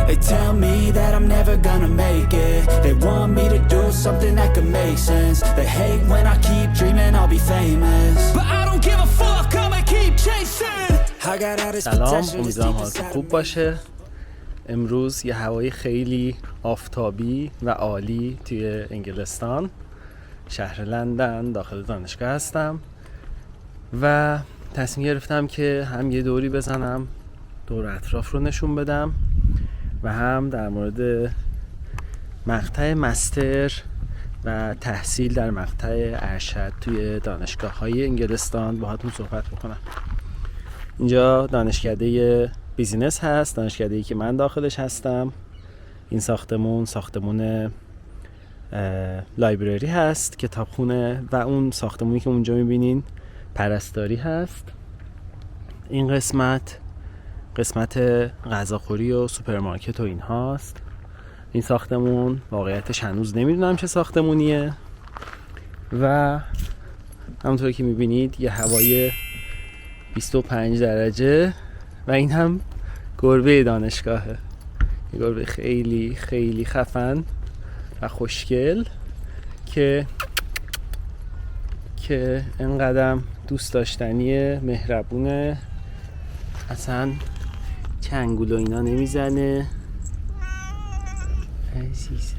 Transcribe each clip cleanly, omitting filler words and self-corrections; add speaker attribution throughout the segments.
Speaker 1: They tell me that I'm never gonna make it. They want me to do something that could make sense. They hate when I keep dreaming I'll be famous, but I don't give a fuck, I'ma keep chasing. I got all this potential.
Speaker 2: امیدوارم حالتون خوب باشه. امروز یه هوای خیلی آفتابی و عالی توی انگلستان، شهر لندن، داخل دانشگاه هستم و تصمیم گرفتم که هم یه دوری بزنم، دور اطراف رو نشون بدم و هم در مورد مقطع مستر و تحصیل در مقطع ارشد توی دانشگاه‌های انگلستان باهاتون صحبت بکنم. اینجا دانشکده بیزینس هست، دانشکده‌ای که من داخلش هستم. این ساختمون لایبرری هست، کتابخونه، و اون ساختمونی که اونجا می‌بینین پرستاری هست. این قسمت غذاخوری و سوپرمارکت و این هاست. این ساختمون واقعیتش هنوز نمیدونم چه ساختمونیه و همونطور که میبینید یه هوای 25 درجه و این هم گربه دانشگاهه، یه گربه خیلی خیلی خفن و خوشگل که اینقدر دوست داشتنیه، مهربونه، اصلا چنگول و اینا نمیزنه. عزیزم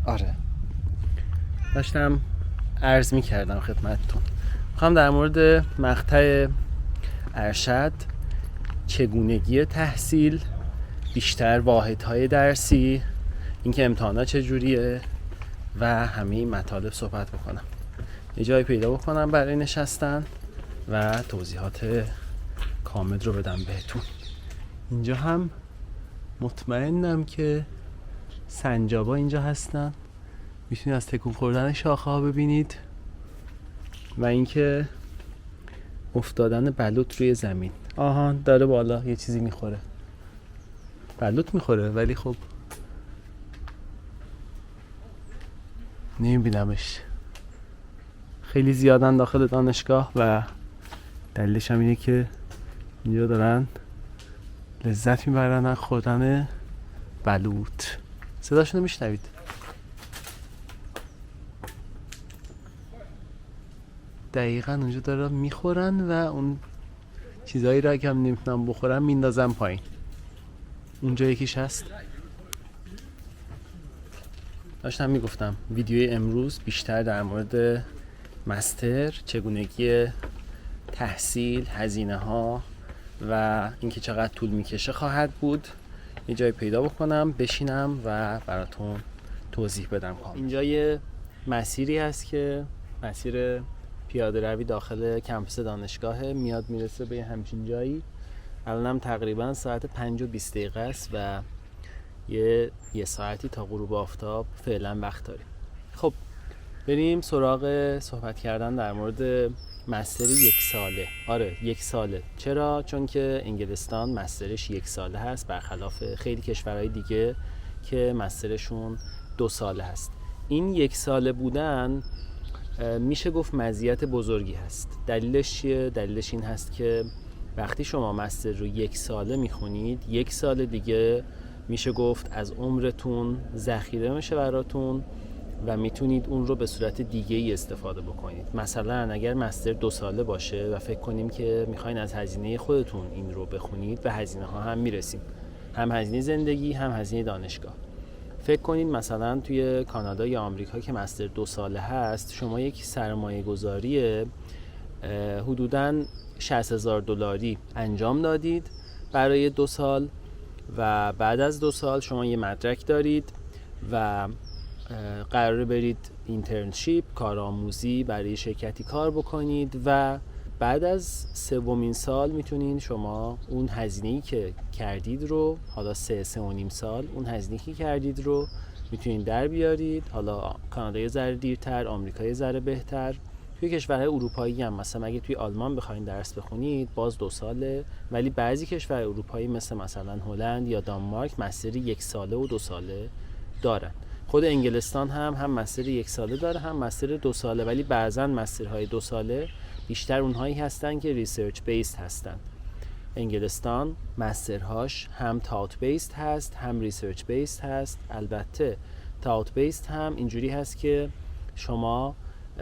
Speaker 2: آره، داشتم عرض می‌کردم خدمتتون. میخوام در مورد مقطع ارشد، چگونگی تحصیل، بیشتر واحدهای درسی، اینکه امتحانات چجوریه و همه این مطالب صحبت بکنم. یه جایی پیدا بکنم برای نشستن و توضیحات کامل رو بدم بهتون. اینجا هم مطمئنم که سنجابا اینجا هستن، میتونید از تکون خوردن شاخه ها ببینید و اینکه افتادن بلوط روی زمین. آهان داره بالا یه چیزی میخوره، بلوط میخوره ولی خب نمیبینمش. خیلی زیادن داخل دانشگاه و دلیلش هم اینه که اینجا دارن لذت میبرن از خوردن بلوط. صداشون رو میشنوید. دقیقاً اونجا دارن میخورن و اون چیزایی را که هم نمیتونن بخورن میندازن پایین. اونجا یکیش هست. داشتم میگفتم ویدیوی امروز بیشتر در مورد مستر، چگونگی تحصیل، هزینه ها و اینکه چقدر طول میکشه خواهد بود. یه جای پیدا بکنم بشینم و براتون توضیح بدم. اینجا یه مسیری هست که مسیر پیاده روی داخل کمپوس دانشگاهه، میاد میرسه به همچین جایی. الانم تقریبا ساعت 5:20 است و یه ساعتی تا غروب آفتاب فعلا وقت داریم. خب بریم سراغ صحبت کردن در مورد مستر 1 ساله. آره 1 ساله. چرا؟ چون که انگلستان مسترش 1 ساله هست، برخلاف خیلی کشورهای دیگه که مسترشون 2 ساله هست. این 1 ساله بودن میشه گفت مزیت بزرگی هست. دلیلش چیه؟ دلیلش این هست که وقتی شما مستر رو 1 ساله میخونید، 1 سال دیگه میشه گفت از عمرتون ذخیره میشه براتون و میتونید اون رو به صورت دیگه ای استفاده بکنید. مثلا اگر مستر 2 ساله باشه و فکر کنیم که میخواین از هزینه خودتون این رو بخونید، به هزینه ها هم میرسیم، هم هزینه زندگی هم هزینه دانشگاه. فکر کنید مثلا توی کانادا یا آمریکا که مستر 2 ساله هست، شما یک سرمایه گذاری حدوداً $60,000 انجام دادید برای 2 سال و بعد از 2 سال شما یه مدرک دارید و قراره برید اینترنشیپ، کارآموزی برای شرکتی کار بکنید و بعد از 3مین سال میتونین شما اون هزینه‌ای که کردید رو، حالا 3.5 سال اون هزینه‌ای که کردید رو میتونین در بیارید. حالا کانادا یه ذره دیرتر، آمریکا یه ذره بهتر توی کشورهای اروپایی هم مثلا اگه توی آلمان بخواید درس بخونید باز 2 ساله، ولی بعضی کشورهای اروپایی مثلا هلند یا دانمارک مستر 1 ساله و 2 ساله دارن. خود انگلستان هم مستر 1 ساله داره، هم مستر 2 ساله، ولی بعضا مسترهای 2 ساله بیشتر اونهایی هستن که ریسرچ بیسد هستن. انگلستان مسترهاش هم تاوت بیسد هست هم ریسرچ بیسد هست. البته تاوت بیسد هم اینجوری هست که شما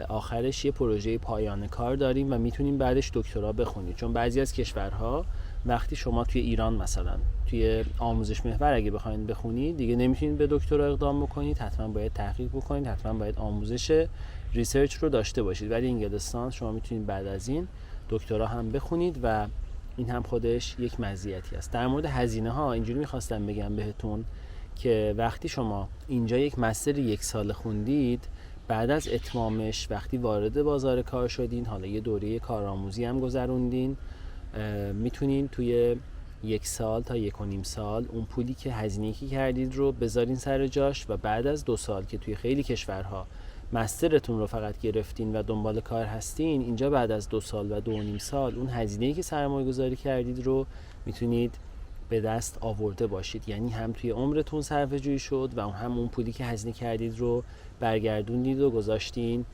Speaker 2: آخرش یه پروژه پایان کار داریم و میتونیم بعدش دکترا بخونید، چون بعضی از کشورها وقتی شما توی ایران مثلا توی آموزش محور اگه بخواید بخونید دیگه نمیتونید به دکترا اقدام بکنید، حتما باید تحقیق بکنید، حتما باید آموزش ریسرچ رو داشته باشید. ولی انگلستان شما میتونید بعد از این دکترا هم بخونید و این هم خودش یک مزیتی است. در مورد هزینه ها اینجوری میخواستم بگم بهتون که وقتی شما اینجا یک مستر 1 ساله خوندید، بعد از اتمامش وقتی وارد بازار کار شدین، حالا یه دوره کارآموزی هم گذروندین، میتونین توی 1 سال تا 1.5 سال اون پولی که هزینه‌ای که کردید رو بذارین سر جاش و بعد از 2 سال که توی خیلی کشورها مسترتون رو فقط گرفتین و دنبال کار هستین، اینجا بعد از 2 سال و 2.5 سال اون هزینه‌ای که سرمایه گذاری کردید رو میتونید به دست آورده باشید. یعنی هم توی عمرتون صرفه جویی شد و هم اون پولی که هزینه کردید رو برگردوندید و گذاشتین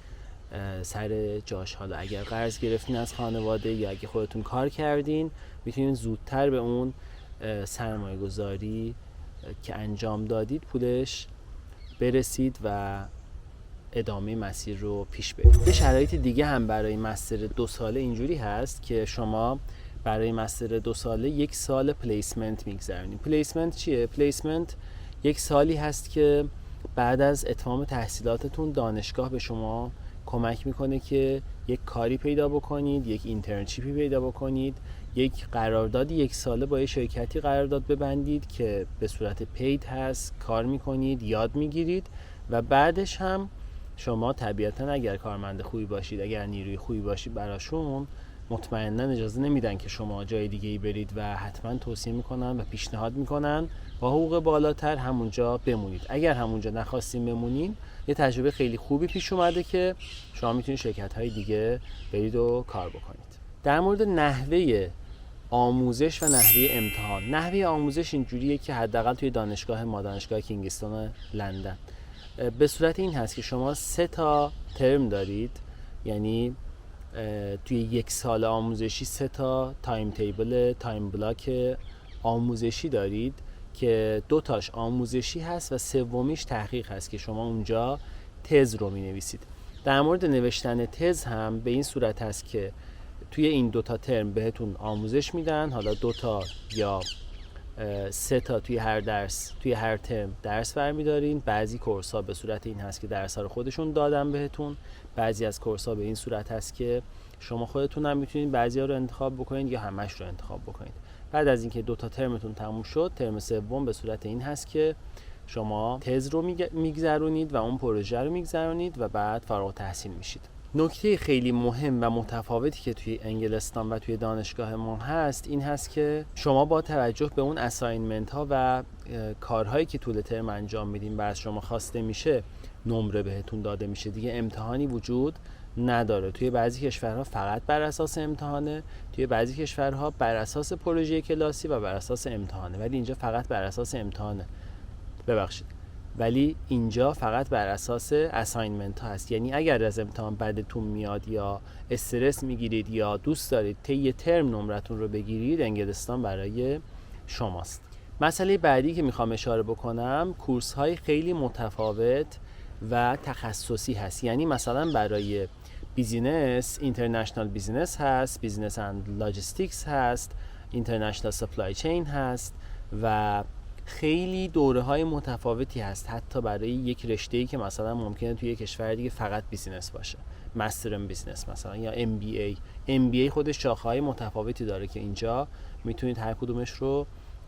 Speaker 2: سر جاش. حالا اگر قرض گرفتین از خانواده یا اگه خودتون کار کردین، میتونید زودتر به اون سرمایه گذاری که انجام دادید پولش برسید و ادامه مسیر رو پیش برید. یه شرایط دیگه هم برای مستر 2 ساله اینجوری هست که شما برای مستر 2 ساله 1 سال پلیسمنت میگذرونید. پلیسمنت چیه؟ پلیسمنت 1 سالی هست که بعد از اتمام تحصیلاتتون دانشگاه به شما کمک میکنه که یک کاری پیدا بکنید، یک اینترنشیپی پیدا بکنید، یک قرارداد 1 ساله با یه شرکتی قرارداد ببندید که به صورت پید هست، کار میکنید، یاد میگیرید و بعدش هم شما طبیعتاً اگر کارمند خوبی باشید، اگر نیروی خوبی باشید براشون، مطمئناً اجازه نمیدن که شما جای دیگه‌ای برید و حتما توصیه میکنن و پیشنهاد میکنن با حقوق بالاتر همونجا بمونید. اگر همونجا نخواستین بمونین، یه تجربه خیلی خوبی پیش اومده که شما میتونید شرکت‌های دیگه برید و کار بکنید. در مورد نحوه آموزش و نحوه امتحان. نحوه آموزش اینجوریه که حداقل توی دانشگاه ما، دانشگاه کینگستون لندن، به صورت این هست که شما 3 تا ترم دارید، یعنی توی 1 سال آموزشی 3 تا تایم تیبل، تایم بلاک آموزشی دارید که 2 تاش آموزشی هست و 3میش تحقیق هست که شما اونجا تز رو می نویسید. در مورد نوشتن تز هم به این صورت هست که توی این 2 تا ترم بهتون آموزش میدن، حالا 2 تا یا 3 تا توی هر درس، توی هر ترم درس برمی‌دارین. بعضی کورس‌ها به صورت این هست که درس‌ها رو خودشون دادن بهتون، بعضی از کورس‌ها به این صورت هست که شما خودتون هم میتونید بعضی‌ها رو انتخاب بکنید یا همش رو انتخاب بکنید. بعد از اینکه 2 تا ترمتون تموم شد، ترم سوم به صورت این هست که شما تز رو میگذرونید و اون پروژه رو میگذرونید و بعد فارغ التحصیل میشید. نکته خیلی مهم و متفاوتی که توی انگلستان و توی دانشگاه ما هست این هست که شما با توجه به اون اساینمنت ها و کارهایی که طول ترم انجام میدین و از شما خواسته میشه نمره بهتون داده میشه. دیگه امتحانی وجود نداره. توی بعضی کشورها فقط بر اساس امتحانه، توی بعضی کشورها بر اساس پروژه کلاسی و بر اساس امتحانه، ولی اینجا فقط بر اساس امتحانه. ولی اینجا فقط بر اساس اساینمنت ها هست. یعنی اگر از امتحان بعدتون میاد یا استرس میگیرید یا دوست دارید طی ترم نمرتون رو بگیرید، انگلستان برای شماست. مسئله بعدی که میخوام اشاره بکنم، کورس های خیلی متفاوت و تخصصی هست. یعنی مثلا برای بیزینس، اینترنشنال بیزینس هست، بیزینس اند لاجستیکس هست، اینترنشنال سپلای چین هست و خیلی دوره های متفاوتی هست. حتی برای یک رشته‌ای که مثلا ممکنه توی یک کشور دیگه فقط بیزینس باشه، مستر بیزینس مثلا، یا MBA خودش شاخه‌های متفاوتی داره که اینجا میتونید هر کدومش رو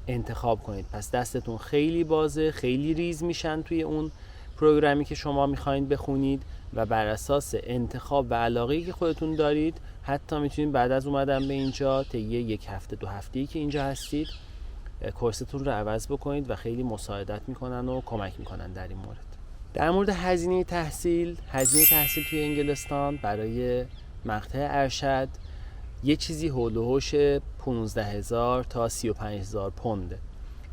Speaker 2: انتخاب کنید. پس دستتون خیلی بازه، خیلی ریز میشن توی اون پروگرامی که شما میخواین بخونید و بر اساس انتخاب و علاقه‌ای که خودتون دارید حتی میتونید بعد از اومدن به اینجا طی 1 هفته 2 هفته‌ای که اینجا هستید کورستون رو عوض بکنید و خیلی مساعدت میکنن و کمک میکنن در این مورد. در مورد هزینه تحصیل توی انگلستان برای مقطع ارشد یه چیزی حول و حوش 15,000 تا 35,000 پونده.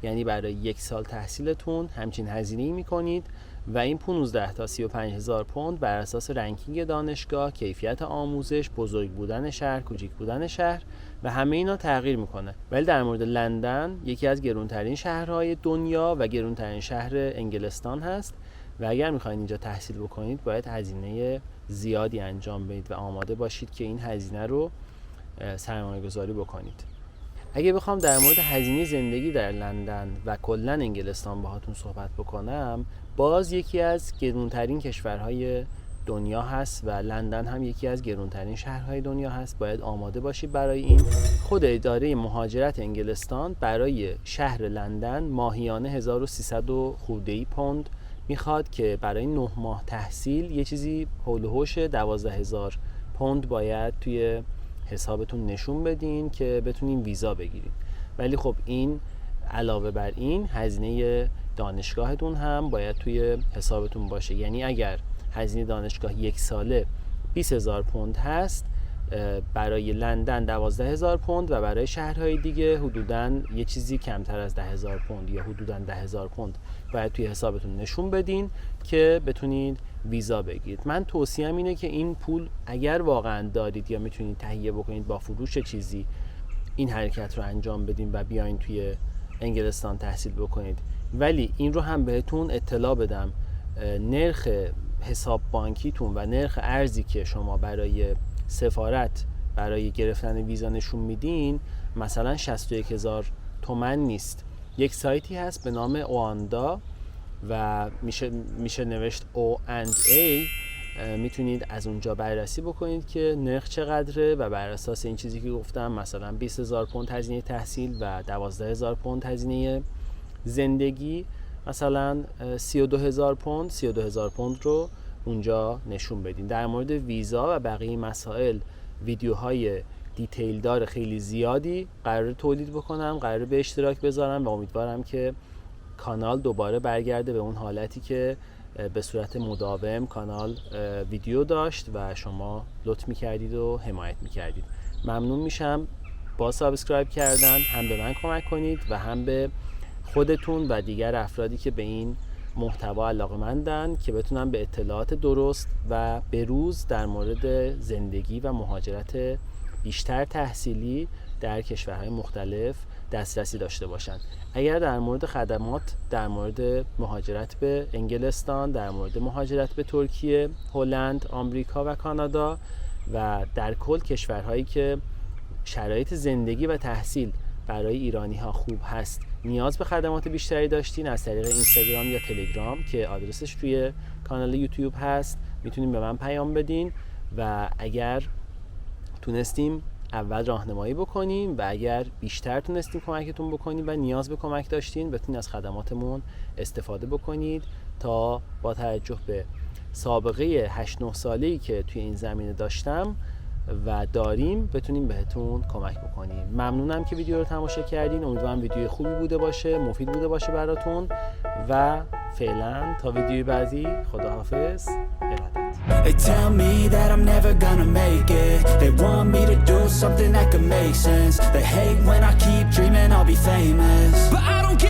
Speaker 2: یعنی برای 1 سال تحصیلتون همچین هزینه‌ای میکنید و این 15 تا 35,000 پوند بر اساس رنکینگ دانشگاه، کیفیت آموزش، بزرگ بودن شهر، کوچیک بودن شهر و همه اینا تغییر میکنه. ولی در مورد لندن یکی از گرونترین شهرهای دنیا و گرونترین شهر انگلستان هست و اگر میخواین اینجا تحصیل بکنید باید هزینه زیادی انجام بدید و آماده باشید که این هزینه رو سرمایه گذاری بکنید. اگه بخوام در مورد هزینه زندگی در لندن و کلا انگلستان باهاتون صحبت بکنم، باز یکی از گرونترین کشورهای دنیا هست و لندن هم یکی از گرونترین شهرهای دنیا هست. باید آماده باشید برای این. خود اداره مهاجرت انگلستان برای شهر لندن ماهیانه 1300 خورده‌ای پوند میخواد که برای 9 ماه تحصیل یه چیزی حول و حوش 12,000 پوند باید توی حسابتون نشون بدین که بتونین ویزا بگیرین. ولی خب این علاوه بر این هزینه دانشگاهتون هم باید توی حسابتون باشه. یعنی اگر هزینه دانشگاه 1 ساله 20,000 پوند هست، برای لندن 12,000 پوند و برای شهرهای دیگه حدوداً یه چیزی کمتر از 10,000 پوند یا حدوداً 10,000 پوند باید توی حسابتون نشون بدین که بتونید ویزا بگیرید. من توصیه‌ام اینه که این پول اگر واقعاً دارید یا میتونید تهیه بکنید با فروش چیزی این حرکت رو انجام بدین و بیاین توی انگلستان تحصیل بکنید. ولی این رو هم بهتون اطلاع بدم، نرخ حساب بانکیتون و نرخ ارزی که شما برای سفارت برای گرفتن ویزا نشون میدین مثلا 61,000 تومان نیست. یک سایتی هست به نام اواندا و میشه نوشت O&A. میتونید از اونجا بررسی بکنید که نرخ چقدره و بر اساس این چیزی که گفتم مثلا 20,000 پوند هزینه تحصیل و 12,000 پوند هزینه زندگی، مثلا 32,000 پوند رو اونجا نشون بدین. در مورد ویزا و بقیه مسائل ویدیوهای دیتیل دار خیلی زیادی قرار تولید بکنم، قرار به اشتراک بذارم و امیدوارم که کانال دوباره برگرده به اون حالتی که به صورت مداوم کانال ویدیو داشت و شما لطف میکردید و حمایت میکردید. ممنون میشم با سابسکرایب کردن هم به من کمک کنید و هم به خودتون و دیگر افرادی که به این محتوا علاقه‌مندن که بتونن به اطلاعات درست و بروز در مورد زندگی و مهاجرت بیشتر تحصیلی در کشورهای مختلف دسترسی داشته باشند. اگر در مورد خدمات، در مورد مهاجرت به انگلستان، در مورد مهاجرت به ترکیه، هلند، آمریکا و کانادا و در کل کشورهایی که شرایط زندگی و تحصیل برای ایرانی ها خوب هست نیاز به خدمات بیشتری داشتین، از طریق اینستاگرام یا تلگرام که آدرسش توی کانال یوتیوب هست میتونین به من پیام بدین و اگر تونستیم اول راهنمایی بکنیم و اگر بیشتر تونستیم کمکتون بکنیم و نیاز به کمک داشتین بتونید از خدماتمون استفاده بکنید تا با توجه به سابقه 8-9 ساله‌ای که توی این زمینه داشتم و داریم بتونیم بهتون کمک بکنیم. ممنونم که ویدیو رو تماشا کردین. امیدوارم ویدیو خوبی بوده باشه، مفید بوده باشه براتون و فعلا تا ویدیوی بعدی خداحافظ. ارادت.
Speaker 1: They tell me that I'm never gonna make it. They want me to do something that could make sense. They hate when I keep dreaming I'll be famous, but I don't give